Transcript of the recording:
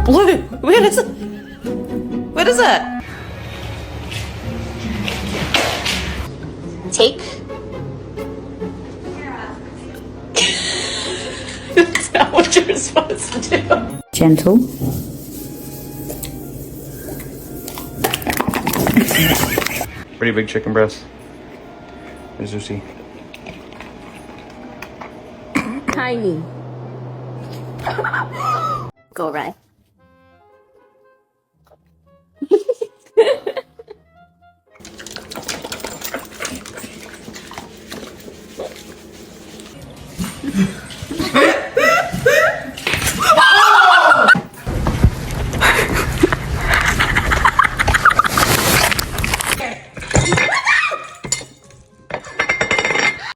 Blue. Where is it? What is it? Take. That's not what you're supposed to do. Gentle. Pretty big chicken breast. There's Lucy. Tiny. Go right.